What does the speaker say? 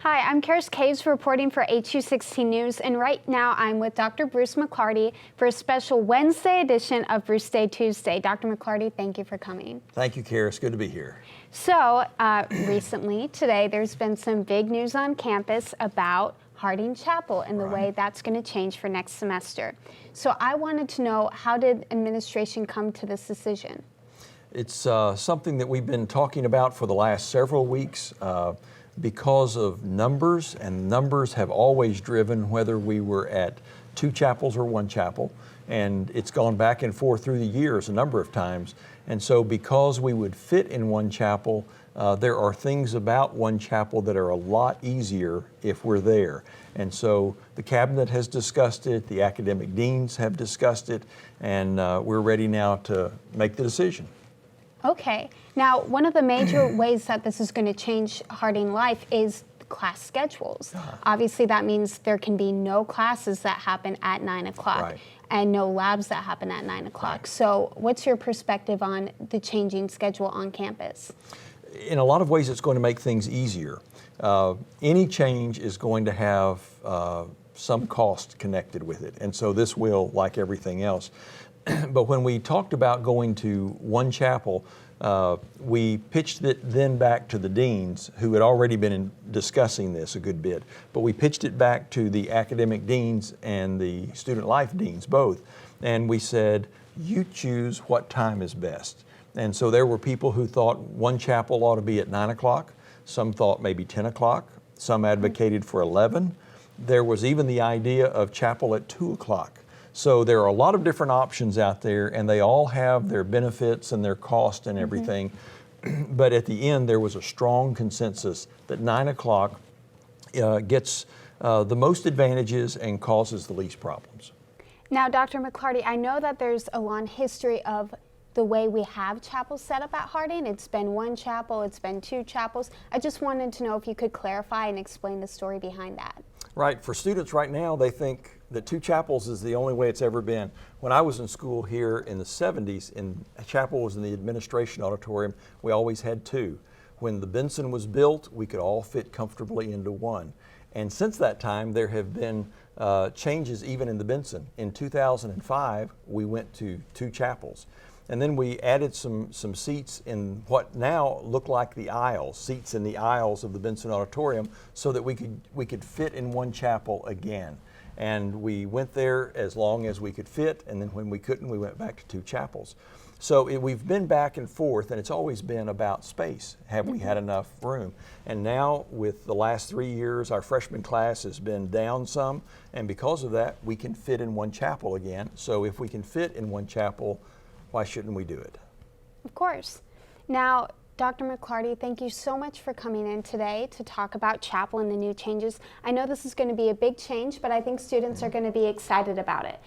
Hi, I'm Karis Caves reporting for HU16 News, and right now I'm with Dr. Bruce McClarty for a special Wednesday edition of Bruce Day Tuesday. Dr. McClarty, thank you for coming. Thank you, Karis. Good to be here. So, recently, today, there's been some big news on campus about Harding Chapel and the way that's going to change for next semester. So I wanted to know, how did administration come to this decision? It's something that we've been talking about for the last several weeks because of numbers, and numbers have always driven whether we were at two chapels or one chapel, and it's gone back and forth through the years a number of times. And so because we would fit in one chapel, there are things about one chapel that are a lot easier if we're there. And so the cabinet has discussed it, the academic deans have discussed it, and we're ready now to make the decision. Okay. Now, one of the major ways that this is going to change Harding life is class schedules. Obviously, that means there can be no classes that happen at 9 o'clock and no labs that happen at 9 o'clock. So what's your perspective on the changing schedule on campus? In a lot of ways, it's going to make things easier. Any change is going to have some cost connected with it, and so this will, like everything else. But when we talked about going to one chapel, we pitched it then back to the deans, who had already been discussing this a good bit. But we pitched it back to the academic deans and the student life deans both. And we said, you choose what time is best. And so there were people who thought one chapel ought to be at 9 o'clock. Some thought maybe 10 o'clock. Some advocated for 11. There was even the idea of chapel at 2 o'clock. So there are a lot of different options out there, and they all have their benefits and their cost and everything. But at the end, there was a strong consensus that 9 o'clock gets the most advantages and causes the least problems. Now, Dr. McClarty, I know that there's a long history of the way we have chapels set up at Harding. It's been one chapel, it's been two chapels. I just wanted to know if you could clarify and explain the story behind that. Right. For students right now, they think that two chapels is the only way it's ever been. When I was in school here in the 70s, a chapel was in the administration auditorium. We always had two. When the Benson was built, we could all fit comfortably into one. And since that time, there have been changes even in the Benson. In 2005, we went to two chapels. And then we added some seats in what now look like the aisles, seats in the aisles of the Benson Auditorium, so that we could fit in one chapel again. And we went there as long as we could fit, and then when we couldn't, we went back to two chapels. So we've been back and forth, and it's always been about space. Have we had enough room? And now, with the last 3 years, our freshman class has been down some, and because of that, we can fit in one chapel again. So if we can fit in one chapel, why shouldn't we do it? Of course. Now, Dr. McClarty, thank you so much for coming in today to talk about chapel and the new changes. I know this is going to be a big change, but I think students are going to be excited about it.